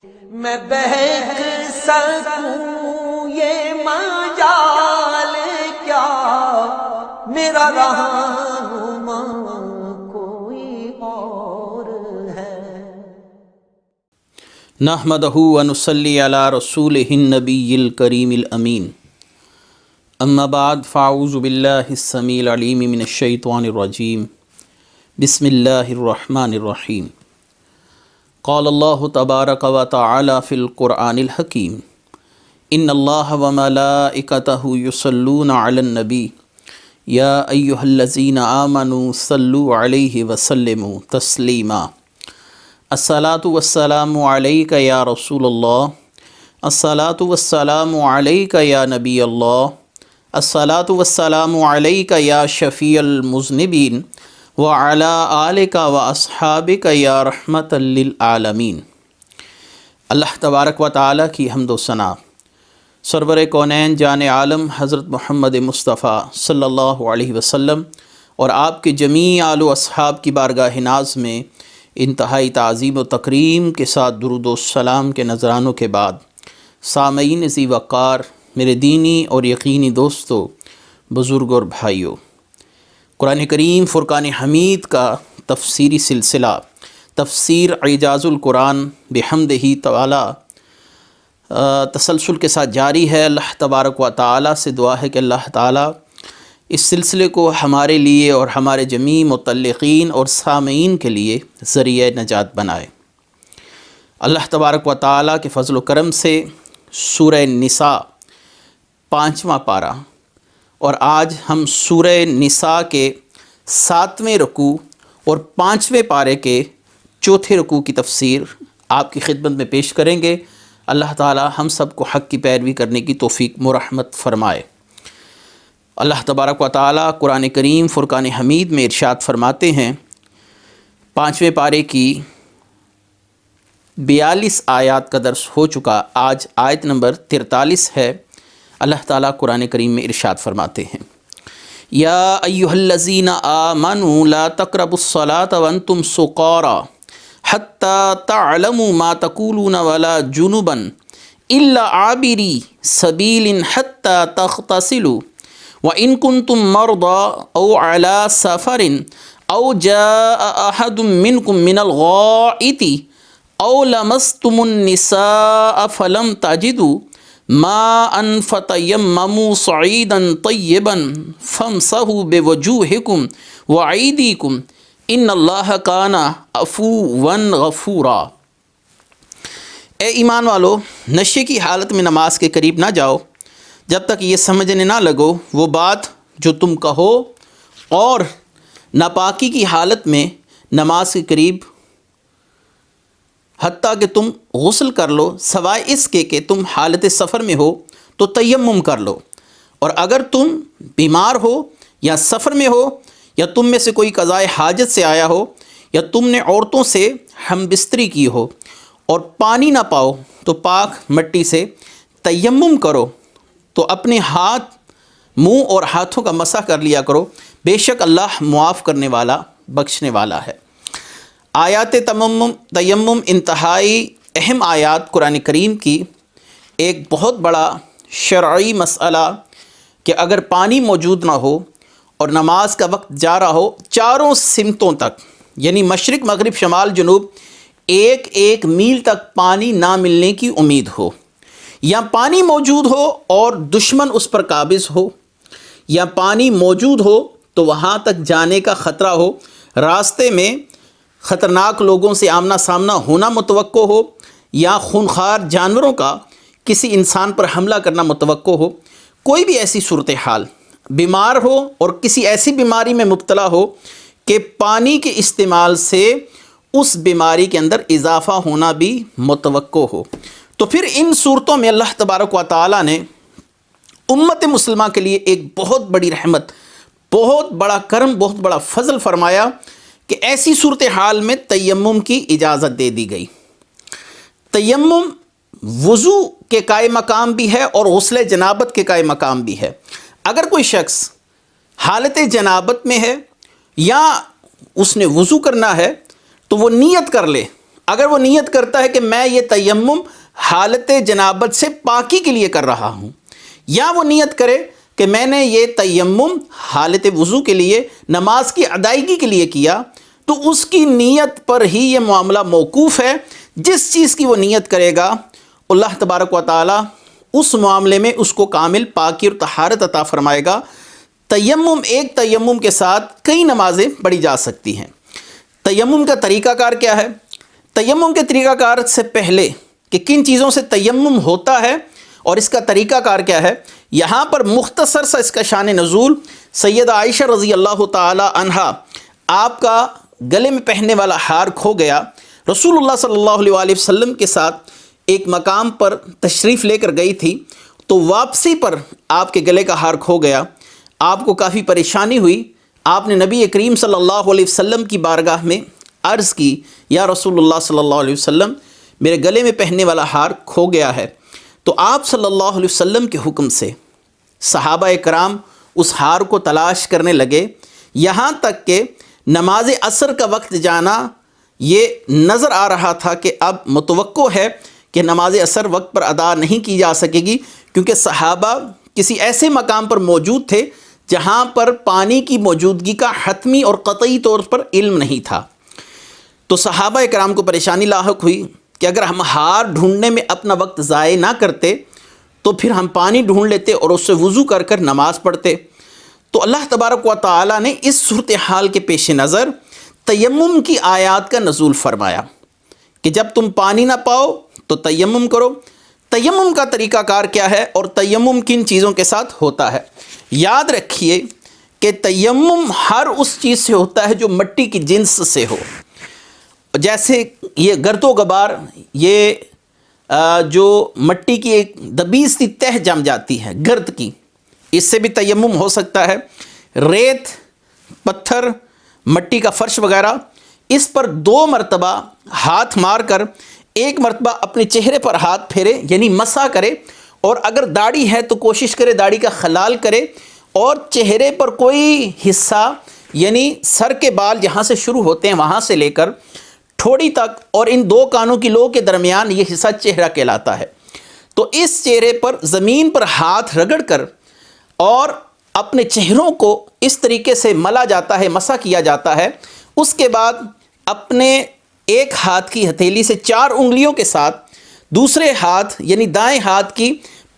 میں بہک سکوں یہ مجال کیا، میرا رہنما کوئی اور ہے۔ نحمدہ و نصلی علی رسولہ النبی الکریم الامین، اما بعد فاعوذ باللہ السمیع العلیم من الشیطان الرجیم، بسم اللہ الرحمن الرحیم۔ قال اللہ تبارک و تعالی فی القرآن الحکیم، ان اللہ و ملائکتہ یصلون علی النبی یا ایہا الذین آمنوا صلوا علیہ وسلموا تسلیما۔ الصلاۃ والسلام علیک یا رسول اللہ، الصلاۃ والسلام علیک یا نبی اللہ، الصلاۃ والسلام علیک یا شفیع المذنبین وعلی آلک و اصحابک یا رحمۃ للعالمین۔ اللہ تبارک و تعالیٰ کی حمد و ثنا سرور کونین جان عالم حضرت محمد مصطفیٰ صلی اللہ علیہ وسلم اور آپ کے جمیع آل و اصحاب کی بارگاہ ناز میں انتہائی تعظیم و تکریم کے ساتھ درود و سلام کے نذرانوں کے بعد، سامعین ذی وقار، میرے دینی اور یقینی دوستو، بزرگ اور بھائیو، قرآن کریم فرقان حمید کا تفسیری سلسلہ تفسیر اعجاز القرآن بحمدہ تعالی تسلسل کے ساتھ جاری ہے۔ اللہ تبارک و تعالی سے دعا ہے کہ اللہ تعالی اس سلسلے کو ہمارے لیے اور ہمارے جمیع متعلقین اور سامعین کے لیے ذریعہ نجات بنائے۔ اللہ تبارک و تعالی کے فضل و کرم سے سورہ نساء 5واں پارہ، اور آج ہم سورہ نساء کے 7ویں رکوع اور 5ویں پارے کے 4تھے رکوع کی تفسیر آپ کی خدمت میں پیش کریں گے۔ اللہ تعالی ہم سب کو حق کی پیروی کرنے کی توفیق مرحمت فرمائے۔ اللہ تبارک و تعالی قرآن کریم فرقان حمید میں ارشاد فرماتے ہیں، 5ویں پارے کی 42 آیات کا درس ہو چکا، آج آیت نمبر 43 ہے۔ اللہ تعالیٰ قرآن کریم میں ارشاد فرماتے ہیں، یا ایہا الذین آمنوا لا تقربوا الصلاة وانتم سقارى حتی تعلموا ما تقولون ولا جنبا الا عابری سبیل حتی تغتسلوا وان کنتم مرضى او علی سفر او جاء احد منکم من الغائط او لمستم النساء فلم تجدوا ماء فتیمموا صعیدا طیبا فامسحوا بوجوہکم وایدیکم ان اللہ کان عفوا غفورا۔ اے ایمان والو، نشے کی حالت میں نماز کے قریب نہ جاؤ جب تک یہ سمجھنے نہ لگو وہ بات جو تم کہو، اور ناپاکی کی حالت میں نماز کے قریب حتیٰ کہ تم غسل کر لو، سوائے اس کے کہ تم حالت سفر میں ہو تو تیمم کر لو، اور اگر تم بیمار ہو یا سفر میں ہو یا تم میں سے کوئی قضائے حاجت سے آیا ہو یا تم نے عورتوں سے ہم بستری کی ہو اور پانی نہ پاؤ تو پاک مٹی سے تیمم کرو، تو اپنے ہاتھ، منہ اور ہاتھوں کا مسح کر لیا کرو، بے شک اللہ معاف کرنے والا، بخشنے والا ہے۔ آیات تیمم انتہائی اہم آیات قرآن کریم کی ایک بہت بڑا شرعی مسئلہ کہ اگر پانی موجود نہ ہو اور نماز کا وقت جا رہا ہو، چاروں سمتوں تک یعنی مشرق، مغرب، شمال، جنوب، 1 میل تک پانی نہ ملنے کی امید ہو، یا پانی موجود ہو اور دشمن اس پر قابض ہو، یا پانی موجود ہو تو وہاں تک جانے کا خطرہ ہو، راستے میں خطرناک لوگوں سے آمنا سامنا ہونا متوقع ہو، یا خونخوار جانوروں کا کسی انسان پر حملہ کرنا متوقع ہو، کوئی بھی ایسی صورتحال، بیمار ہو اور کسی ایسی بیماری میں مبتلا ہو کہ پانی کے استعمال سے اس بیماری کے اندر اضافہ ہونا بھی متوقع ہو، تو پھر ان صورتوں میں اللہ تبارک و تعالیٰ نے امت مسلمہ کے لیے ایک بہت بڑی رحمت، بہت بڑا کرم، بہت بڑا فضل فرمایا کہ ایسی صورتحال میں تیمم کی اجازت دے دی گئی۔ تیمم وضو کے قائم مقام بھی ہے اور غسل جنابت کے قائم مقام بھی ہے۔ اگر کوئی شخص حالت جنابت میں ہے یا اس نے وضو کرنا ہے تو وہ نیت کر لے، اگر وہ نیت کرتا ہے کہ میں یہ تیمم حالت جنابت سے پاکی کے لیے کر رہا ہوں، یا وہ نیت کرے کہ میں نے یہ تیمم حالت وضو کے لیے نماز کی ادائیگی کے لیے کیا، تو اس کی نیت پر ہی یہ معاملہ موقوف ہے۔ جس چیز کی وہ نیت کرے گا اللہ تبارک و تعالی اس معاملے میں اس کو کامل پاکی اور طہارت عطا فرمائے گا۔ تیمم، ایک تیمم کے ساتھ کئی نمازیں پڑھی جا سکتی ہیں۔ تیمم کا طریقہ کار کیا ہے؟ تیمم کے طریقہ کار سے پہلے کہ کن چیزوں سے تیمم ہوتا ہے اور اس کا طریقہ کار کیا ہے، یہاں پر مختصر سا اس کا شان نزول، سیدہ عائشہ رضی اللہ تعالی عنہا، آپ کا گلے میں پہننے والا ہار کھو گیا، رسول اللہ صلی اللہ علیہ وآلہ وسلم کے ساتھ ایک مقام پر تشریف لے کر گئی تھی، تو واپسی پر آپ کے گلے کا ہار کھو گیا، آپ کو کافی پریشانی ہوئی۔ آپ نے نبی کریم صلی اللہ علیہ وسلم کی بارگاہ میں عرض کی، یا رسول اللہ صلی اللہ علیہ وسلم، میرے گلے میں پہننے والا ہار کھو گیا ہے۔ تو آپ صلی اللہ علیہ وسلم کے حکم سے صحابہ کرام اس ہار کو تلاش کرنے لگے، یہاں تک کہ نماز عصر کا وقت جانا یہ نظر آ رہا تھا کہ اب متوقع ہے کہ نماز عصر وقت پر ادا نہیں کی جا سکے گی، کیونکہ صحابہ کسی ایسے مقام پر موجود تھے جہاں پر پانی کی موجودگی کا حتمی اور قطعی طور پر علم نہیں تھا۔ تو صحابہ کرام کو پریشانی لاحق ہوئی کہ اگر ہم ہار ڈھونڈنے میں اپنا وقت ضائع نہ کرتے تو پھر ہم پانی ڈھونڈ لیتے اور اس سے وضو کر کر نماز پڑھتے۔ تو اللہ تبارک و تعالی نے اس صورتحال کے پیش نظر تیمم کی آیات کا نزول فرمایا کہ جب تم پانی نہ پاؤ تو تیمم کرو۔ تیمم کا طریقہ کار کیا ہے اور تیمم کن چیزوں کے ساتھ ہوتا ہے؟ یاد رکھیے کہ تیمم ہر اس چیز سے ہوتا ہے جو مٹی کی جنس سے ہو، جیسے یہ گرد و غبار، یہ جو مٹی کی ایک دبیز سی تہ جم جاتی ہے گرد کی، اس سے بھی تیمم ہو سکتا ہے۔ ریت، پتھر، مٹی کا فرش وغیرہ، اس پر 2 مرتبہ ہاتھ مار کر ایک مرتبہ اپنے چہرے پر ہاتھ پھیرے، یعنی مسح کرے، اور اگر داڑھی ہے تو کوشش کرے داڑھی کا خلال کرے، اور چہرے پر کوئی حصہ یعنی سر کے بال جہاں سے شروع ہوتے ہیں وہاں سے لے کر ٹھوڑی تک اور ان 2 کانوں کی لو کے درمیان یہ حصہ چہرہ کہلاتا ہے۔ تو اس چہرے پر زمین پر ہاتھ رگڑ کر اور اپنے چہروں کو اس طریقے سے ملا جاتا ہے، مسح کیا جاتا ہے۔ اس کے بعد اپنے ایک ہاتھ کی ہتھیلی سے 4 انگلیوں کے ساتھ دوسرے ہاتھ یعنی دائیں ہاتھ کی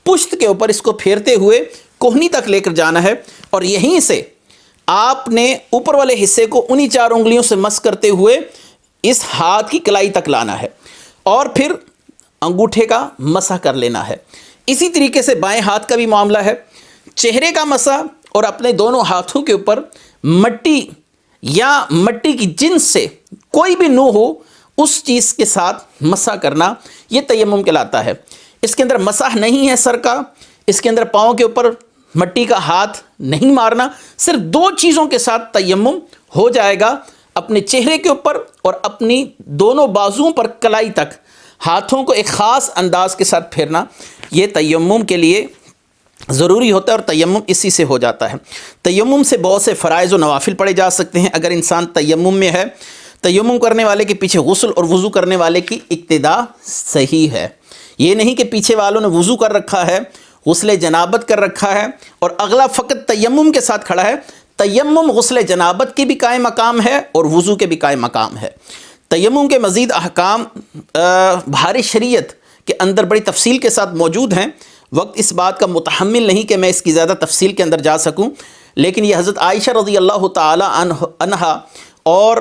پشت کے اوپر اس کو پھیرتے ہوئے کوہنی تک لے کر جانا ہے، اور یہیں سے آپ نے اوپر والے حصے کو انہی 4 انگلیوں سے مس کرتے ہوئے اس ہاتھ کی کلائی تک لانا ہے، اور پھر انگوٹھے کا مسح کر لینا ہے۔ اسی طریقے سے بائیں ہاتھ کا بھی معاملہ ہے، چہرے کا مسح اور اپنے دونوں ہاتھوں کے اوپر مٹی یا مٹی کی جنس سے کوئی بھی نو ہو اس چیز کے ساتھ مسح کرنا، یہ تیمم کہلاتا ہے۔ اس کے اندر مسح نہیں ہے سر کا، اس کے اندر پاؤں کے اوپر مٹی کا ہاتھ نہیں مارنا، صرف 2 چیزوں کے ساتھ تیمم ہو جائے گا، اپنے چہرے کے اوپر اور اپنی دونوں بازوؤں پر کلائی تک ہاتھوں کو ایک خاص انداز کے ساتھ پھیرنا، یہ تیمم کے لیے ضروری ہوتا ہے، اور تیمم اسی سے ہو جاتا ہے۔ تیمم سے بہت سے فرائض و نوافل پڑھے جا سکتے ہیں۔ اگر انسان تیمم میں ہے، تیمم کرنے والے کے پیچھے غسل اور وضو کرنے والے کی اقتدا صحیح ہے، یہ نہیں کہ پیچھے والوں نے وضو کر رکھا ہے، غسل جنابت کر رکھا ہے اور اگلا فقط تیمم کے ساتھ کھڑا ہے۔ تیمم غسل جنابت کے بھی قائم مقام ہے اور وضو کے بھی قائم مقام ہے۔ تیمم کے مزید احکام بھاری شریعت کے اندر بڑی تفصیل کے ساتھ موجود ہیں، وقت اس بات کا متحمل نہیں کہ میں اس کی زیادہ تفصیل کے اندر جا سکوں، لیکن یہ حضرت عائشہ رضی اللہ تعالی عنہا اور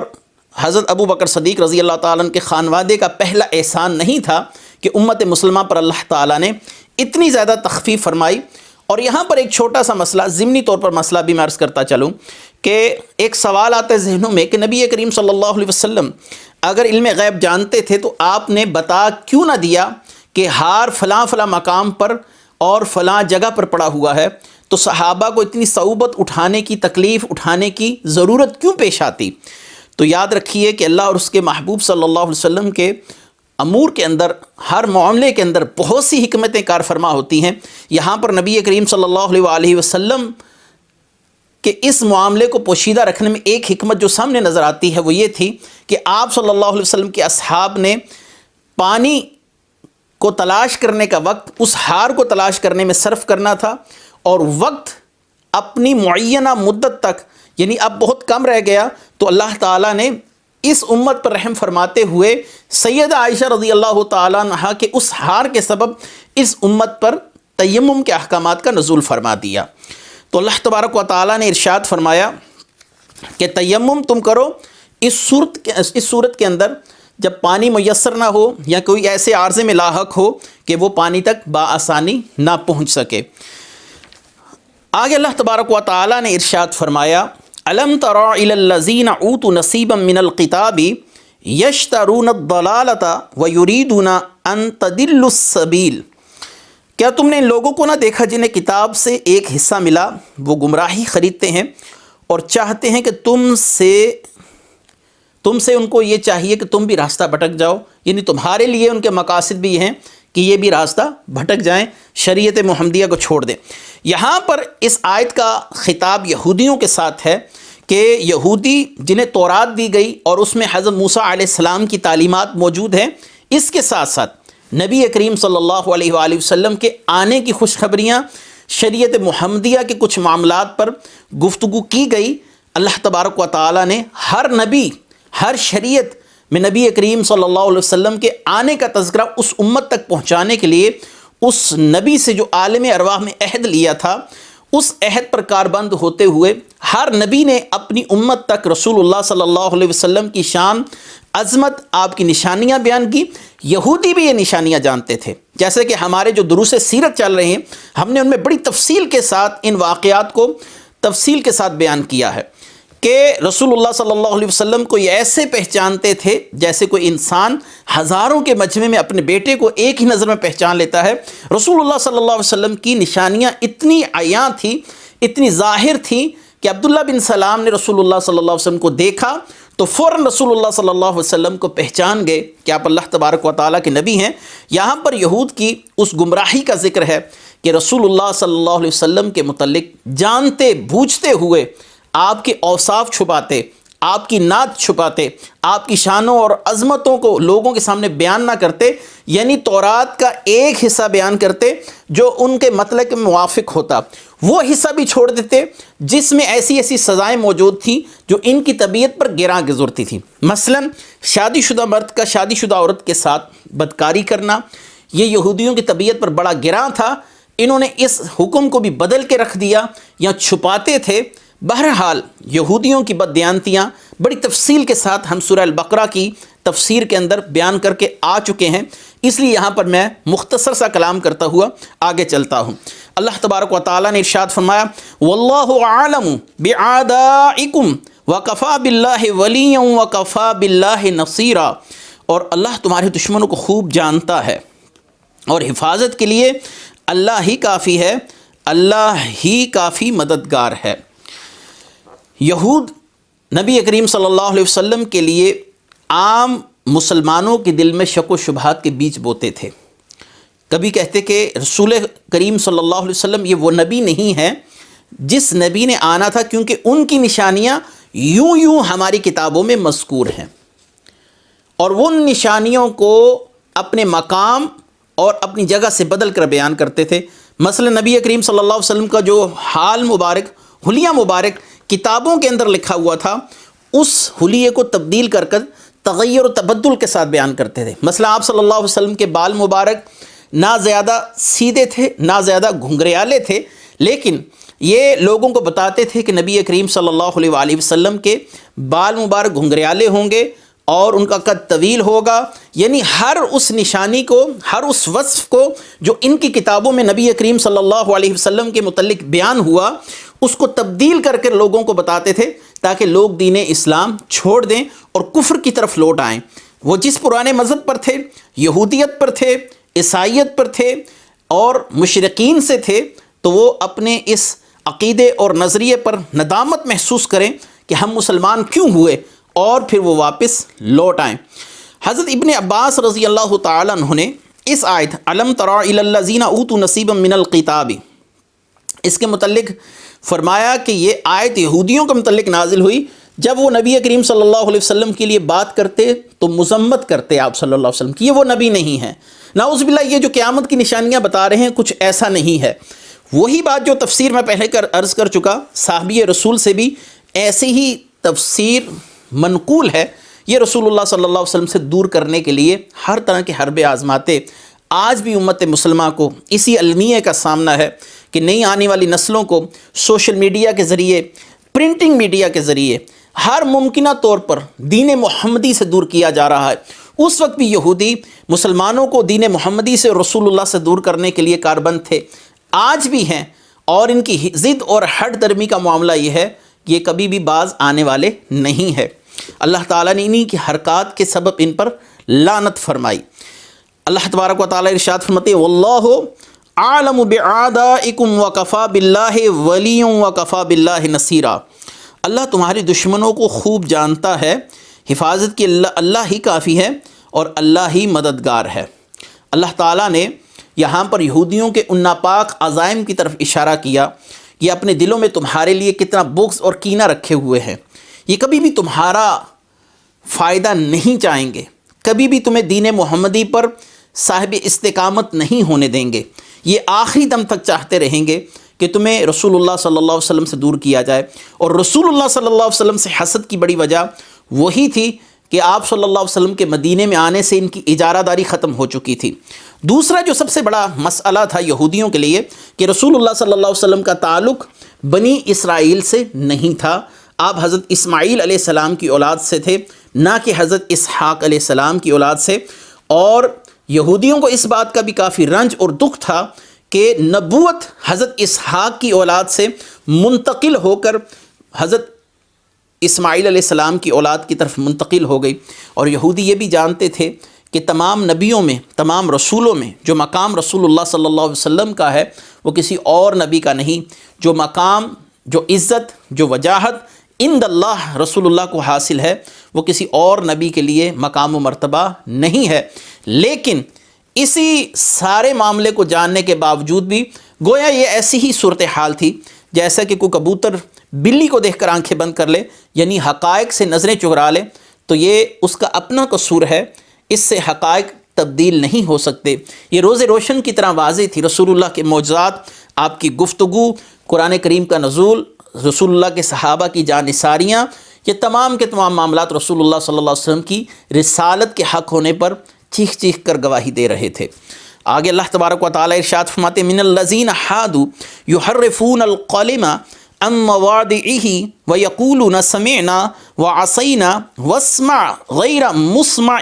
حضرت ابو بکر صدیق رضی اللہ تعالیٰ عنہ کے خانوادے کا پہلا احسان نہیں تھا کہ امت مسلمہ پر اللہ تعالیٰ نے اتنی زیادہ تخفیف فرمائی۔ اور یہاں پر ایک چھوٹا سا مسئلہ، ضمنی طور پر مسئلہ بھی میں عرض کرتا چلوں کہ ایک سوال آتا ہے ذہنوں میں کہ نبی کریم صلی اللہ علیہ وسلم اگر علم غیب جانتے تھے تو آپ نے بتا کیوں نہ دیا کہ ہار فلاں فلاں مقام پر اور فلاں جگہ پر پڑا ہوا ہے؟ تو صحابہ کو اتنی صعوبت اٹھانے کی، تکلیف اٹھانے کی ضرورت کیوں پیش آتی؟ تو یاد رکھیے کہ اللہ اور اس کے محبوب صلی اللہ علیہ وسلم کے امور کے اندر، ہر معاملے کے اندر بہت سی حکمتیں کار فرما ہوتی ہیں۔ یہاں پر نبی کریم صلی اللہ علیہ وآلہ وسلم کہ اس معاملے کو پوشیدہ رکھنے میں ایک حکمت جو سامنے نظر آتی ہے وہ یہ تھی کہ آپ صلی اللہ علیہ وسلم کے اصحاب نے پانی کو تلاش کرنے کا وقت اس ہار کو تلاش کرنے میں صرف کرنا تھا، اور وقت اپنی معینہ مدت تک، یعنی اب بہت کم رہ گیا، تو اللہ تعالیٰ نے اس امت پر رحم فرماتے ہوئے سیدہ عائشہ رضی اللہ تعالیٰ عنہا کے اس ہار کے سبب اس امت پر تیمم کے احکامات کا نزول فرما دیا۔ تو اللہ تبارک و تعالیٰ نے ارشاد فرمایا کہ تیمم تم کرو اس صورت کے اندر جب پانی میسر نہ ہو یا کوئی ایسے عارضے میں لاحق ہو کہ وہ پانی تک بآسانی نہ پہنچ سکے۔ آگے اللہ تبارک و تعالیٰ نے ارشاد فرمایا الم تر الی الذین اوتوا نصیبا من الکتاب یشترون الضلالة ویریدون ان تضلوا السبیل، کیا تم نے ان لوگوں کو نہ دیکھا جنہیں کتاب سے ایک حصہ ملا، وہ گمراہی خریدتے ہیں اور چاہتے ہیں کہ تم سے ان کو یہ چاہیے کہ تم بھی راستہ بھٹک جاؤ، یعنی تمہارے لیے ان کے مقاصد بھی ہیں کہ یہ بھی راستہ بھٹک جائیں، شریعت محمدیہ کو چھوڑ دیں۔ یہاں پر اس آیت کا خطاب یہودیوں کے ساتھ ہے کہ یہودی جنہیں تورات دی گئی اور اس میں حضرت موسیٰ علیہ السلام کی تعلیمات موجود ہیں، اس کے ساتھ ساتھ نبی کریم صلی اللہ علیہ وآلہ وسلم کے آنے کی خوشخبریاں، شریعت محمدیہ کے کچھ معاملات پر گفتگو کی گئی۔ اللہ تبارک و تعالیٰ نے ہر نبی، ہر شریعت میں نبی کریم صلی اللہ علیہ وسلم کے آنے کا تذکرہ اس امت تک پہنچانے کے لیے اس نبی سے جو عالم ارواح میں عہد لیا تھا، اس عہد پر کاربند ہوتے ہوئے ہر نبی نے اپنی امت تک رسول اللہ صلی اللہ علیہ وسلم کی شان، عظمت، آپ کی نشانیاں بیان کی۔ یہودی بھی یہ نشانیاں جانتے تھے، جیسے کہ ہمارے جو دروس سیرت چل رہے ہیں، ہم نے ان میں بڑی تفصیل کے ساتھ ان واقعات کو تفصیل کے ساتھ بیان کیا ہے کہ رسول اللہ صلی اللہ علیہ وسلم کو یہ ایسے پہچانتے تھے جیسے کوئی انسان ہزاروں کے مجمع میں اپنے بیٹے کو ایک ہی نظر میں پہچان لیتا ہے۔ رسول اللہ صلی اللہ علیہ وسلم کی نشانیاں اتنی عیاں تھیں، اتنی ظاہر تھیں کہ عبداللہ بن سلام نے رسول اللہ صلی اللہ علیہ وسلم کو دیکھا تو فوراً رسول اللہ صلی اللہ علیہ وسلم کو پہچان گئے کہ آپ اللہ تبارک و تعالیٰ کے نبی ہیں۔ یہاں پر یہود کی اس گمراہی کا ذکر ہے کہ رسول اللہ صلی اللہ علیہ وسلم کے متعلق جانتے بوجھتے ہوئے آپ کے اوصاف چھپاتے، آپ کی نعت چھپاتے، آپ کی شانوں اور عظمتوں کو لوگوں کے سامنے بیان نہ کرتے، یعنی تورات کا ایک حصہ بیان کرتے جو ان کے مطلب کے موافق ہوتا، وہ حصہ بھی چھوڑ دیتے جس میں ایسی ایسی سزائیں موجود تھیں جو ان کی طبیعت پر گراں گزرتی تھیں۔ مثلا شادی شدہ مرد کا شادی شدہ عورت کے ساتھ بدکاری کرنا، یہ یہودیوں کی طبیعت پر بڑا گراں تھا، انہوں نے اس حکم کو بھی بدل کے رکھ دیا یا چھپاتے تھے۔ بہرحال یہودیوں کی بددیانتیاں بڑی تفصیل کے ساتھ ہم سورہ البقرہ کی تفسیر کے اندر بیان کر کے آ چکے ہیں، اس لیے یہاں پر میں مختصر سا کلام کرتا ہوا آگے چلتا ہوں۔ اللہ تبارک و تعالیٰ نے ارشاد فرمایا واللہ عالم بِأَعْدَائِكُمْ وَكَفَى بِاللَّهِ وَلِيًّا وَكَفَى بِاللَّهِ نَصِيرًا، اور اللہ تمہارے دشمنوں کو خوب جانتا ہے اور حفاظت کے لیے اللہ ہی کافی ہے، اللہ ہی کافی مددگار ہے۔ یہود نبی کریم صلی اللہ علیہ وسلم کے لیے عام مسلمانوں کے دل میں شک و شبہات کے بیج بوتے تھے۔ کبھی کہتے کہ رسول کریم صلی اللہ علیہ وسلم یہ وہ نبی نہیں ہے جس نبی نے آنا تھا، کیونکہ ان کی نشانیاں یوں ہماری کتابوں میں مذکور ہیں، اور وہ ان نشانیوں کو اپنے مقام اور اپنی جگہ سے بدل کر بیان کرتے تھے۔ مثلا نبی کریم صلی اللہ علیہ وسلم کا جو حال مبارک، حلیہ مبارک کتابوں کے اندر لکھا ہوا تھا، اس حلیے کو تبدیل کر کر تغیر و تبدل کے ساتھ بیان کرتے تھے۔ مثلا آپ صلی اللہ علیہ وسلم کے بال مبارک نہ زیادہ سیدھے تھے نہ زیادہ گھنگریالے تھے، لیکن یہ لوگوں کو بتاتے تھے کہ نبی کریم صلی اللہ علیہ وآلہ وسلم کے بال مبارک گھنگریالے ہوں گے اور ان کا قد طویل ہوگا، یعنی ہر اس نشانی کو، ہر اس وصف کو جو ان کی کتابوں میں نبی کریم صلی اللہ علیہ وسلم کے متعلق بیان ہوا، اس کو تبدیل کر کے لوگوں کو بتاتے تھے تاکہ لوگ دین اسلام چھوڑ دیں اور کفر کی طرف لوٹ آئیں۔ وہ جس پرانے مذہب پر تھے، یہودیت پر تھے، عیسائیت پر تھے اور مشرقین سے تھے، تو وہ اپنے اس عقیدے اور نظریے پر ندامت محسوس کریں کہ ہم مسلمان کیوں ہوئے، اور پھر وہ واپس لوٹ آئیں۔ حضرت ابن عباس رضی اللہ تعالیٰ عنہ نے اس آیت الم تر الی الذین اوتوا نصیبا من الکتاب اس کے متعلق فرمایا کہ یہ آیت یہودیوں کے متعلق نازل ہوئی جب وہ نبی کریم صلی اللہ علیہ وسلم کے لیے بات کرتے تو مذمت کرتے آپ صلی اللہ علیہ وسلم کی، یہ وہ نبی نہیں ہیں۔ نعوذ باللہ، یہ جو قیامت کی نشانیاں بتا رہے ہیں کچھ ایسا نہیں ہے۔ وہی بات جو تفسیر میں پہلے عرض کر چکا، صحابی رسول سے بھی ایسی ہی تفسیر منقول ہے۔ یہ رسول اللہ صلی اللہ علیہ وسلم سے دور کرنے کے لیے ہر طرح کے حربے آزماتے۔ آج بھی امت مسلمہ کو اسی المیہ کا سامنا ہے کہ نئی آنے والی نسلوں کو سوشل میڈیا کے ذریعے، پرنٹنگ میڈیا کے ذریعے ہر ممکنہ طور پر دین محمدی سے دور کیا جا رہا ہے۔ اس وقت بھی یہودی مسلمانوں کو دین محمدی سے، رسول اللہ سے دور کرنے کے لیے کاربند تھے، آج بھی ہیں، اور ان کی ضد اور ہٹ درمی کا معاملہ یہ ہے کہ یہ کبھی بھی باز آنے والے نہیں ہے۔ اللہ تعالیٰ نے انہی کی حرکات کے سبب ان پر لعنت فرمائی۔ اللہ تبارک و تعالیٰ ارشاد فرماتے ہیں واللہ عالم باعدائکم وکفی باللہ ولی وکفی باللہ نصیرا۔ اللہ تمہارے دشمنوں کو خوب جانتا ہے، حفاظت کی اللہ ہی کافی ہے اور اللہ ہی مددگار ہے۔ اللہ تعالیٰ نے یہاں پر یہودیوں کے ان ناپاک عزائم کی طرف اشارہ کیا، یہ اپنے دلوں میں تمہارے لیے کتنا بغض اور کینہ رکھے ہوئے ہیں، یہ کبھی بھی تمہارا فائدہ نہیں چاہیں گے، کبھی بھی تمہیں دین محمدی پر صاحب استقامت نہیں ہونے دیں گے، یہ آخری دم تک چاہتے رہیں گے کہ تمہیں رسول اللہ صلی اللہ علیہ وسلم سے دور کیا جائے۔ اور رسول اللہ صلی اللہ علیہ وسلم سے حسد کی بڑی وجہ وہی تھی کہ آپ صلی اللہ علیہ وسلم کے مدینے میں آنے سے ان کی اجارہ داری ختم ہو چکی تھی۔ دوسرا جو سب سے بڑا مسئلہ تھا یہودیوں کے لیے کہ رسول اللہ صلی اللہ علیہ وسلم کا تعلق بنی اسرائیل سے نہیں تھا، آپ حضرت اسماعیل علیہ السلام کی اولاد سے تھے، نہ کہ حضرت اسحاق علیہ السلام کی اولاد سے۔ اور یہودیوں کو اس بات کا بھی کافی رنج اور دکھ تھا کہ نبوت حضرت اسحاق کی اولاد سے منتقل ہو کر حضرت اسماعیل علیہ السلام کی اولاد کی طرف منتقل ہو گئی۔ اور یہودی یہ بھی جانتے تھے کہ تمام نبیوں میں، تمام رسولوں میں جو مقام رسول اللہ صلی اللہ علیہ وسلم کا ہے وہ کسی اور نبی کا نہیں، جو مقام، جو عزت، جو وجاہت عند اللہ رسول اللہ کو حاصل ہے وہ کسی اور نبی کے لیے مقام و مرتبہ نہیں ہے۔ لیکن اسی سارے معاملے کو جاننے کے باوجود بھی گویا یہ ایسی ہی صورتحال تھی جیسا کہ کوئی کبوتر بلی کو دیکھ کر آنکھیں بند کر لے، یعنی حقائق سے نظریں چغرا لے، تو یہ اس کا اپنا قصور ہے، اس سے حقائق تبدیل نہیں ہو سکتے۔ یہ روز روشن کی طرح واضح تھی، رسول اللہ کے معجزات، آپ کی گفتگو، قرآن کریم کا نزول، رسول اللہ کے صحابہ کی جانثاریاں، یہ تمام کے تمام معاملات رسول اللہ صلی اللہ علیہ وسلم کی رسالت کے حق ہونے پر چیخ چیخ کر گواہی دے رہے تھے۔ آگے اللہ تبارک و تعالیٰ ارشاد فرماتے من الذین حادوا یحرفون الکلم عن مواضعہ ویقولون سمعنا وعصینا واسمع غیر مسمع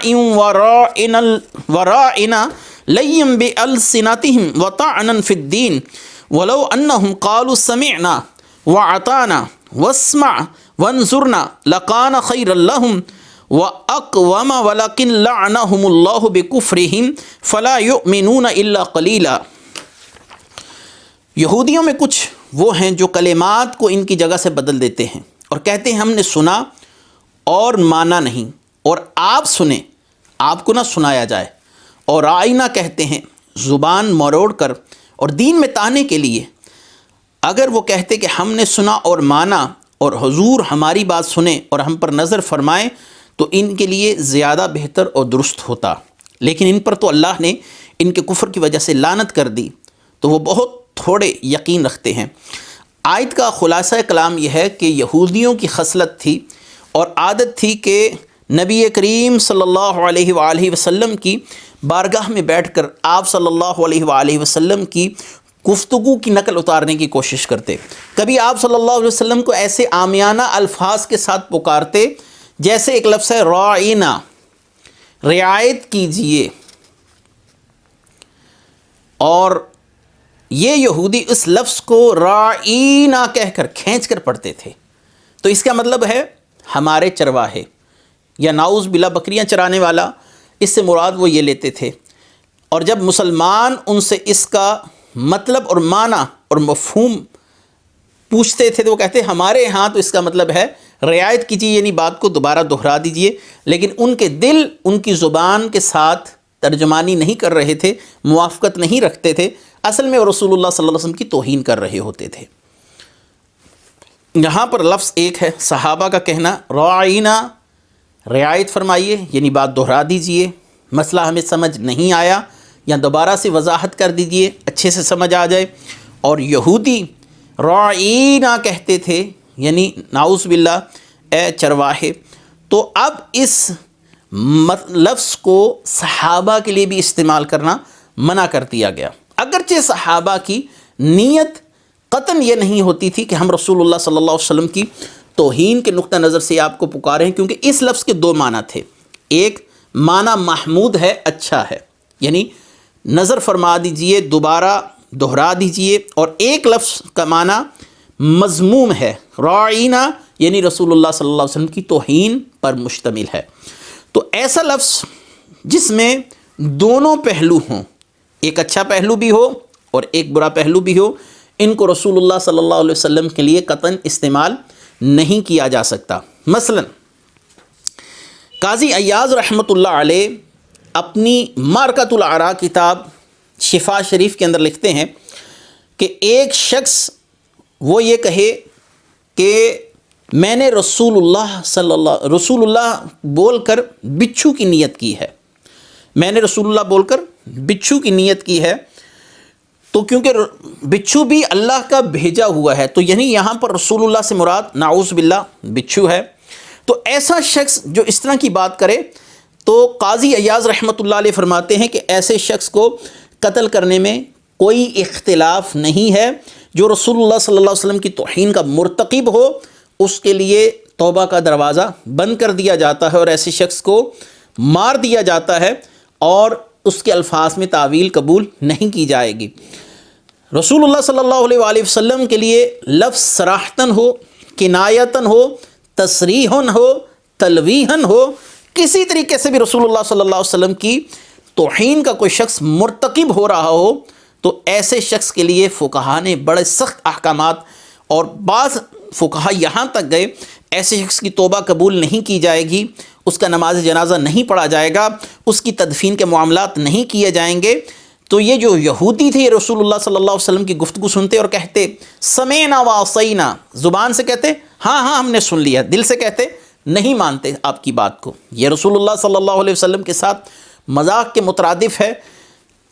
وراعنا لیا بألسنتہم وطعنا فی الدین ولو انہم قالوا سمعنا وعطانا واسمع وانظرنا لکان خیرا لہم وَأَقْوَمَ وَلَكِنْ لَعْنَهُمُ اللَّهُ بِكُفْرِهِمْ فَلَا يُؤْمِنُونَ إِلَّا قَلِيلًا۔ یہودیوں میں کچھ وہ ہیں جو کلمات کو ان کی جگہ سے بدل دیتے ہیں اور کہتے ہیں ہم نے سنا اور مانا نہیں، اور آپ سنیں، آپ کو نہ سنایا جائے، اور آئینہ کہتے ہیں زبان مروڑ کر اور دین میں تانے کے لیے۔ اگر وہ کہتے کہ ہم نے سنا اور مانا اور حضور ہماری بات سنیں اور ہم پر نظر فرمائیں تو ان کے لیے زیادہ بہتر اور درست ہوتا، لیکن ان پر تو اللہ نے ان کے کفر کی وجہ سے لعنت کر دی، تو وہ بہت تھوڑے یقین رکھتے ہیں۔ آیت کا خلاصہ کلام یہ ہے کہ یہودیوں کی خصلت تھی اور عادت تھی کہ نبی کریم صلی اللہ علیہ وآلہ وسلم کی بارگاہ میں بیٹھ کر آپ صلی اللہ علیہ وآلہ وسلم کی گفتگو کی نقل اتارنے کی کوشش کرتے، کبھی آپ صلی اللہ علیہ وسلم کو ایسے عامیانہ الفاظ کے ساتھ پکارتے جیسے ایک لفظ ہے راعینا، رعایت کیجئے، اور یہ یہودی اس لفظ کو راعینا کہہ کر کھینچ کر پڑھتے تھے، تو اس کا مطلب ہے ہمارے چرواہے، یا نعوذ باللہ بکریاں چرانے والا، اس سے مراد وہ یہ لیتے تھے۔ اور جب مسلمان ان سے اس کا مطلب اور معنی اور مفہوم پوچھتے تھے تو وہ کہتے ہمارے ہاں تو اس کا مطلب ہے رعایت کیجیے، یعنی بات کو دوبارہ دہرا دیجئے، لیکن ان کے دل ان کی زبان کے ساتھ ترجمانی نہیں کر رہے تھے، موافقت نہیں رکھتے تھے، اصل میں وہ رسول اللہ صلی اللہ علیہ وسلم کی توہین کر رہے ہوتے تھے۔ یہاں پر لفظ ایک ہے، صحابہ کا کہنا راعینا، رعایت فرمائیے، یعنی بات دہرا دیجئے، مسئلہ ہمیں سمجھ نہیں آیا یا دوبارہ سے وضاحت کر دیجئے، اچھے سے سمجھ آ جائے۔ اور یہودی راعینا کہتے تھے، یعنی نعوذ باللہ اے چرواہے۔ تو اب اس لفظ کو صحابہ کے لیے بھی استعمال کرنا منع کر دیا گیا، اگرچہ صحابہ کی نیت قطعاً یہ نہیں ہوتی تھی کہ ہم رسول اللہ صلی اللہ علیہ وسلم کی توہین کے نقطہ نظر سے آپ کو پکارے ہیں، کیونکہ اس لفظ کے دو معنی تھے۔ ایک معنی محمود ہے، اچھا ہے، یعنی نظر فرما دیجئے، دوبارہ دہرا دیجئے، اور ایک لفظ کا معنی مذموم ہے، راعینا یعنی رسول اللہ صلی اللہ علیہ وسلم کی توہین پر مشتمل ہے۔ تو ایسا لفظ جس میں دونوں پہلو ہوں، ایک اچھا پہلو بھی ہو اور ایک برا پہلو بھی ہو، ان کو رسول اللہ صلی اللہ علیہ وسلم کے لیے قطعاً استعمال نہیں کیا جا سکتا۔ مثلا قاضی ایاز رحمۃ اللہ علیہ اپنی معرکۃ العراء کتاب شفا شریف کے اندر لکھتے ہیں کہ ایک شخص وہ یہ کہے کہ میں نے رسول اللہ بول کر بچھو کی نیت کی ہے، میں نے رسول اللہ بول کر بچھو کی نیت کی ہے، تو کیونکہ بچھو بھی اللہ کا بھیجا ہوا ہے، تو یعنی یہاں پر رسول اللہ سے مراد نعوذ باللہ بچھو ہے۔ تو ایسا شخص جو اس طرح کی بات کرے تو قاضی ایاز رحمۃ اللہ علیہ فرماتے ہیں کہ ایسے شخص کو قتل کرنے میں کوئی اختلاف نہیں ہے۔ جو رسول اللہ صلی اللہ علیہ وسلم کی توہین کا مرتکب ہو اس کے لیے توبہ کا دروازہ بند کر دیا جاتا ہے اور ایسے شخص کو مار دیا جاتا ہے، اور اس کے الفاظ میں تعویل قبول نہیں کی جائے گی۔ رسول اللہ صلی اللہ علیہ وآلہ وسلم کے لیے لفظ صراحتاً ہو، کنایتاً ہو، تصریحاً ہو، تلویحاً ہو، کسی طریقے سے بھی رسول اللہ صلی اللہ علیہ وسلم کی توہین کا کوئی شخص مرتکب ہو رہا ہو تو ایسے شخص کے لیے فقہا نے بڑے سخت احکامات، اور بعض فقہا یہاں تک گئے ایسے شخص کی توبہ قبول نہیں کی جائے گی، اس کا نماز جنازہ نہیں پڑھا جائے گا، اس کی تدفین کے معاملات نہیں کیے جائیں گے۔ تو یہ جو یہودی تھے رسول اللہ صلی اللہ علیہ وسلم کی گفتگو سنتے اور کہتے سمینا وعصینا، زبان سے کہتے ہاں ہاں ہم نے سن لیا، دل سے کہتے نہیں مانتے آپ کی بات کو، یہ رسول اللہ صلی اللہ علیہ وسلم کے ساتھ مذاق کے مترادف ہے۔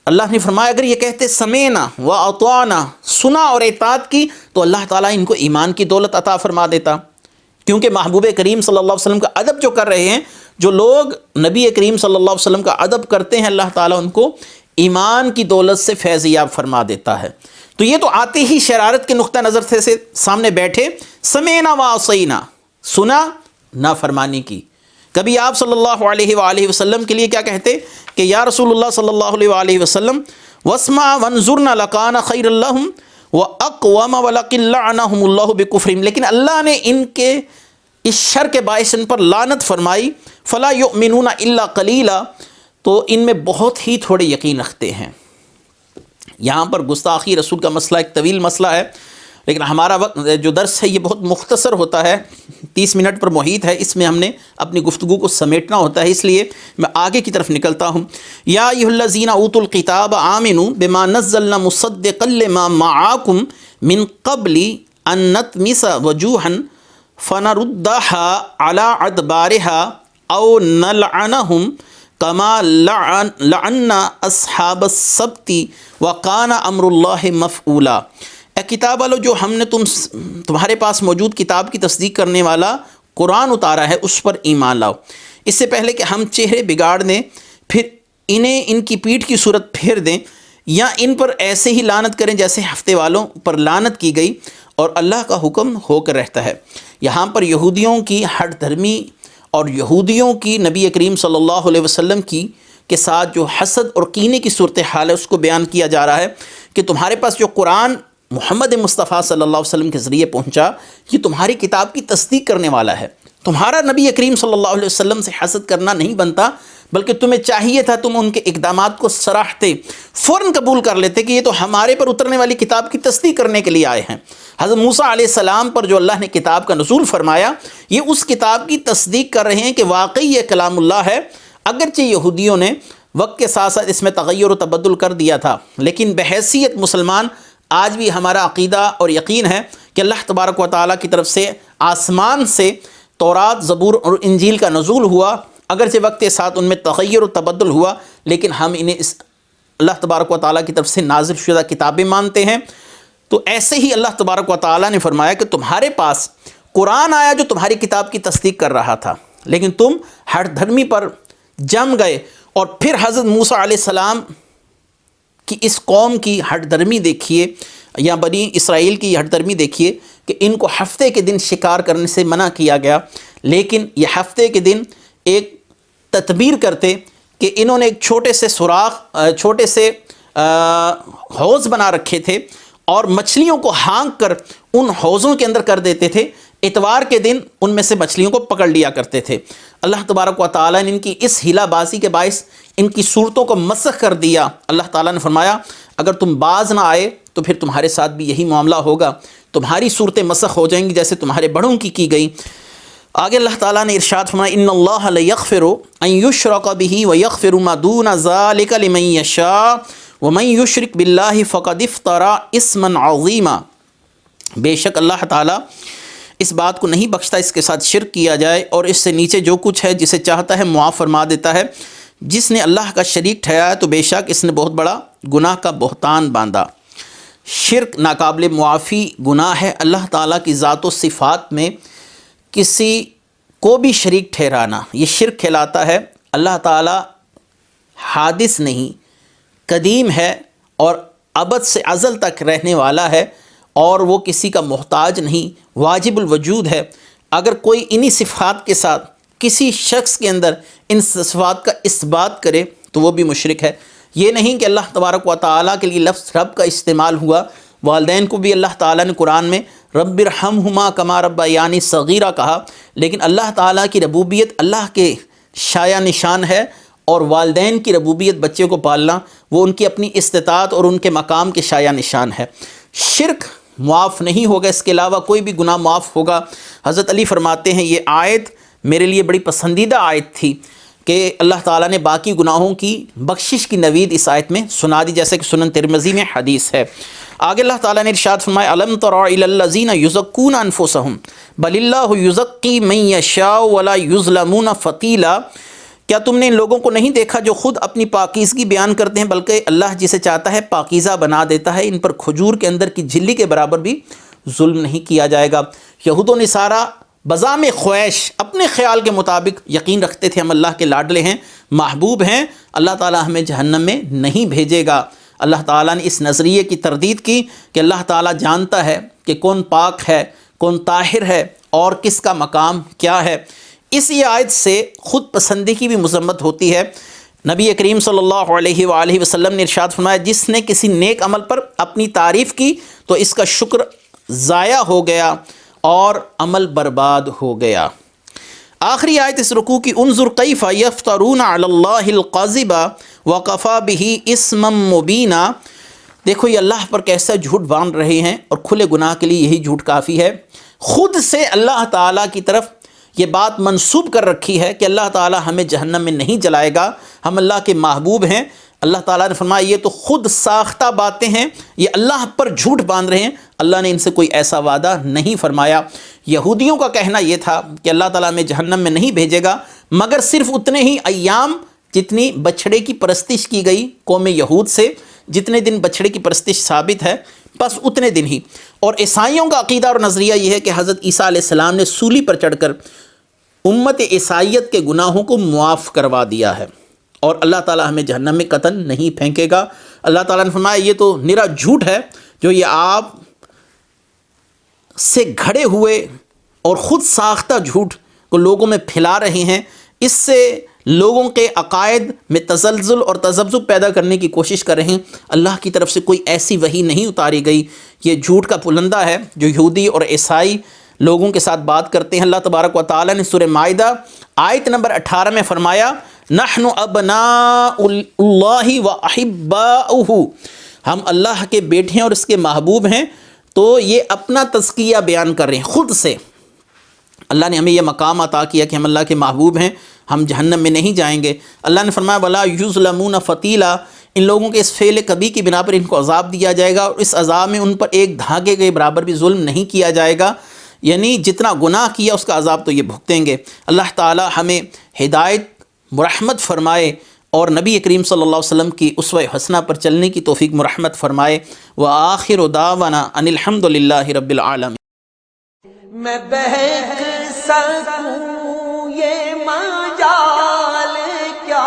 اللہ نے فرمایا اگر یہ کہتے سمینا واطعنا، سنا اور اطاعت کی، تو اللہ تعالیٰ ان کو ایمان کی دولت عطا فرما دیتا، کیونکہ محبوب کریم صلی اللہ علیہ وسلم کا ادب جو کر رہے ہیں، جو لوگ نبی کریم صلی اللہ علیہ وسلم کا ادب کرتے ہیں، اللہ تعالیٰ ان کو ایمان کی دولت سے فیض یاب فرما دیتا ہے۔ تو یہ تو آتے ہی شرارت کے نقطہ نظر سے سامنے بیٹھے، سمینا وعصینا، سنا نافرمانی کی۔ کبھی آپ صلی اللہ علیہ وآلہ وسلم کے لیے کیا کہتے کہ یا رسول اللہ صلی اللہ علیہ وآلہ وسلم واسمع وانظرنا لکان خیر لہم واقوم ولکن لعنہم اللہ بکفرہم، لیکن اللہ نے ان کے اس شر کے باعث ان پر لعنت فرمائی، فلا یؤمنون الا قلیلا، تو ان میں بہت ہی تھوڑے یقین رکھتے ہیں۔ یہاں پر گستاخی رسول کا مسئلہ ایک طویل مسئلہ ہے، لیکن ہمارا وقت جو درس ہے یہ بہت مختصر ہوتا ہے، 30 منٹ پر محیط ہے، اس میں ہم نے اپنی گفتگو کو سمیٹنا ہوتا ہے، اس لیے میں آگے کی طرف نکلتا ہوں۔ یا ایھا الذین اوتوا الکتاب آمنوا بما نزلنا مصدقا لما معاکم من قبل ان نطمس وجوہا فنردها علی ادبارها او نلعنہم کما لعنا اصحاب السبت وکان امر اللہ مفعولا۔ اے کتاب والو، جو ہم نے تمہارے پاس موجود کتاب کی تصدیق کرنے والا قرآن اتارا ہے اس پر ایمان لاؤ، اس سے پہلے کہ ہم چہرے بگاڑ دیں، پھر انہیں ان کی پیٹھ کی صورت پھیر دیں، یا ان پر ایسے ہی لعنت کریں جیسے ہفتے والوں پر لعنت کی گئی، اور اللہ کا حکم ہو کر رہتا ہے۔ یہاں پر یہودیوں کی ہٹ دھرمی اور یہودیوں کی نبی کریم صلی اللہ علیہ وسلم کے ساتھ جو حسد اور کینے کی صورتحال ہے اس کو بیان کیا جا رہا ہے کہ تمہارے پاس جو قرآن محمد مصطفیٰ صلی اللہ علیہ وسلم کے ذریعے پہنچا، یہ تمہاری کتاب کی تصدیق کرنے والا ہے۔ تمہارا نبی کریم صلی اللہ علیہ وسلم سے حسد کرنا نہیں بنتا، بلکہ تمہیں چاہیے تھا تم ان کے اقدامات کو سراہتے، فوراً قبول کر لیتے کہ یہ تو ہمارے پر اترنے والی کتاب کی تصدیق کرنے کے لیے آئے ہیں۔ حضرت موسیٰ علیہ السلام پر جو اللہ نے کتاب کا نزول فرمایا، یہ اس کتاب کی تصدیق کر رہے ہیں کہ واقعی یہ کلام اللہ ہے، اگرچہ یہودیوں نے وقت کے ساتھ ساتھ اس میں تغیر و تبدل کر دیا تھا، لیکن بحیثیت مسلمان آج بھی ہمارا عقیدہ اور یقین ہے کہ اللہ تبارک و تعالیٰ کی طرف سے آسمان سے تورات، زبور اور انجیل کا نزول ہوا، اگرچہ وقت کے ساتھ ان میں تغیر و تبدل ہوا، لیکن ہم انہیں اس اللہ تبارک و تعالیٰ کی طرف سے نازل شدہ کتابیں مانتے ہیں۔ تو ایسے ہی اللہ تبارک و تعالیٰ نے فرمایا کہ تمہارے پاس قرآن آیا جو تمہاری کتاب کی تصدیق کر رہا تھا، لیکن تم ہٹ دھرمی پر جم گئے۔ اور پھر حضرت موسیٰ علیہ السلام کی اس قوم کی ہٹ دھرمی دیکھیے، یا بنی اسرائیل کی ہٹ دھرمی دیکھیے کہ ان کو ہفتے کے دن شکار کرنے سے منع کیا گیا، لیکن یہ ہفتے کے دن ایک تدبیر کرتے کہ انہوں نے ایک چھوٹے سے سوراخ، چھوٹے سے حوض بنا رکھے تھے اور مچھلیوں کو ہانک کر ان حوضوں کے اندر کر دیتے تھے، اتوار کے دن ان میں سے مچھلیوں کو پکڑ لیا کرتے تھے۔ اللہ تبارک و تعالیٰ نے ان کی اس ہیلہ بازی کے باعث ان کی صورتوں کو مسخ کر دیا۔ اللہ تعالیٰ نے فرمایا اگر تم باز نہ آئے تو پھر تمہارے ساتھ بھی یہی معاملہ ہوگا، تمہاری صورتیں مسخ ہو جائیں گی جیسے تمہارے بڑوں کی گئی۔ آگے اللہ تعالیٰ نے ارشاد فرمایا ان اللہ لیغفر ان یشرک بہ ویغفر ما دون ذلک لمن یشاء ومن یشرک باللہ فقد افتری اثما عظیما۔ بے شک اللہ تعالیٰ اس بات کو نہیں بخشتا اس کے ساتھ شرک کیا جائے، اور اس سے نیچے جو کچھ ہے جسے چاہتا ہے معاف فرما دیتا ہے۔ جس نے اللہ کا شریک ٹھہرایا تو بے شک اس نے بہت بڑا گناہ کا بہتان باندھا۔ شرک ناقابل معافی گناہ ہے۔ اللہ تعالیٰ کی ذات و صفات میں کسی کو بھی شریک ٹھہرانا یہ شرک کہلاتا ہے۔ اللہ تعالیٰ حادث نہیں، قدیم ہے اور ابد سے ازل تک رہنے والا ہے، اور وہ کسی کا محتاج نہیں، واجب الوجود ہے۔ اگر کوئی انہی صفات کے ساتھ کسی شخص کے اندر ان صفات کا اثبات کرے تو وہ بھی مشرک ہے۔ یہ نہیں کہ اللہ تبارک و تعالیٰ کے لیے لفظ رب کا استعمال ہوا، والدین کو بھی اللہ تعالیٰ نے قرآن میں رب ارحمہما کما ربیانی صغیرہ کہا، لیکن اللہ تعالیٰ کی ربوبیت اللہ کے شایع نشان ہے، اور والدین کی ربوبیت بچے کو پالنا وہ ان کی اپنی استطاعت اور ان کے مقام کے شایع نشان ہے۔ شرک معاف نہیں ہوگا، اس کے علاوہ کوئی بھی گناہ معاف ہوگا۔ حضرت علی فرماتے ہیں یہ آیت میرے لیے بڑی پسندیدہ آیت تھی کہ اللہ تعالیٰ نے باقی گناہوں کی بخشش کی نوید اس آیت میں سنا دی، جیسے کہ سنن ترمذی میں حدیث ہے۔ آگے اللہ تعالیٰ نے ارشاد فرمایا الم تر الی الذین یزکون انفسہم بل اللہ یزکی من یشاء ولا یظلمون فتیلا۔ کیا تم نے ان لوگوں کو نہیں دیکھا جو خود اپنی پاکیزگی بیان کرتے ہیں، بلکہ اللہ جسے چاہتا ہے پاکیزہ بنا دیتا ہے، ان پر کھجور کے اندر کی جھلی کے برابر بھی ظلم نہیں کیا جائے گا۔ یہود و نصارہ بزام خواہش اپنے خیال کے مطابق یقین رکھتے تھے ہم اللہ کے لاڈلے ہیں، محبوب ہیں، اللہ تعالیٰ ہمیں جہنم میں نہیں بھیجے گا۔ اللہ تعالیٰ نے اس نظریے کی تردید کی کہ اللہ تعالیٰ جانتا ہے کہ کون پاک ہے، کون طاہر ہے، اور کس کا مقام کیا ہے۔ اس آیت سے خود پسندی کی بھی مذمت ہوتی ہے۔ نبی کریم صلی اللہ علیہ وآلہ وسلم نے ارشاد فرمایا جس نے کسی نیک عمل پر اپنی تعریف کی تو اس کا شکر ضائع ہو گیا اور عمل برباد ہو گیا۔ آخری آیت اس رکوع کی انظر کیف یفترون علی اللہ الکذب وکفی بہ اثما مبینا۔ دیکھو یہ اللہ پر کیسا جھوٹ باندھ رہے ہیں، اور کھلے گناہ کے لیے یہی جھوٹ کافی ہے۔ خود سے اللہ تعالیٰ کی طرف یہ بات منسوب کر رکھی ہے کہ اللہ تعالیٰ ہمیں جہنم میں نہیں جلائے گا، ہم اللہ کے محبوب ہیں۔ اللہ تعالیٰ نے فرمایا یہ تو خود ساختہ باتیں ہیں، یہ اللہ پر جھوٹ باندھ رہے ہیں، اللہ نے ان سے کوئی ایسا وعدہ نہیں فرمایا۔ یہودیوں کا کہنا یہ تھا کہ اللہ تعالیٰ ہمیں جہنم میں نہیں بھیجے گا مگر صرف اتنے ہی ایام جتنی بچھڑے کی پرستش کی گئی قوم یہود سے، جتنے دن بچھڑے کی پرستش ثابت ہے بس اتنے دن ہی۔ اور عیسائیوں کا عقیدہ اور نظریہ یہ ہے کہ حضرت عیسیٰ علیہ السلام نے سولی پر چڑھ کر امت عیسائیت کے گناہوں کو معاف کروا دیا ہے، اور اللہ تعالیٰ ہمیں جہنم میں قطعاً نہیں پھینکے گا۔ اللہ تعالیٰ نے فرمایا یہ تو نرا جھوٹ ہے جو یہ آپ سے گھڑے ہوئے اور خود ساختہ جھوٹ کو لوگوں میں پھیلا رہے ہیں، اس سے لوگوں کے عقائد میں تزلزل اور تذبذب پیدا کرنے کی کوشش کر رہے ہیں۔ اللہ کی طرف سے کوئی ایسی وحی نہیں اتاری گئی، یہ جھوٹ کا پلندہ ہے جو یہودی اور عیسائی لوگوں کے ساتھ بات کرتے ہیں۔ اللہ تبارک و تعالیٰ نے سورہ مائدہ آیت نمبر 18 میں فرمایا نحن ابناء اللہ و احباؤہ، ہم اللہ کے بیٹے ہیں اور اس کے محبوب ہیں۔ تو یہ اپنا تزکیہ بیان کر رہے ہیں خود سے اللہ نے ہمیں یہ مقام عطا کیا کہ ہم اللہ کے محبوب ہیں، ہم جہنم میں نہیں جائیں گے۔ اللہ نے فرمایا وَلَا يُظْلَمُونَ فَتِيلًا، ان لوگوں کے اس فعل کبھی کی بنا پر ان کو عذاب دیا جائے گا، اور اس عذاب میں ان پر ایک دھاگے کے برابر بھی ظلم نہیں کیا جائے گا، یعنی جتنا گناہ کیا اس کا عذاب تو یہ بھگتیں گے۔ اللہ تعالی ہمیں ہدایت مرحمت فرمائے اور نبی کریم صلی اللہ علیہ وسلم کی اسوہ حسنہ پر چلنے کی توفیق مرحمت فرمائے۔ وآخر دعوانا ان الحمد للہ رب العالمین۔ میں بہک سکوں یہ مجال کیا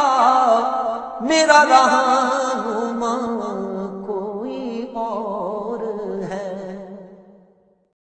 میرا رہا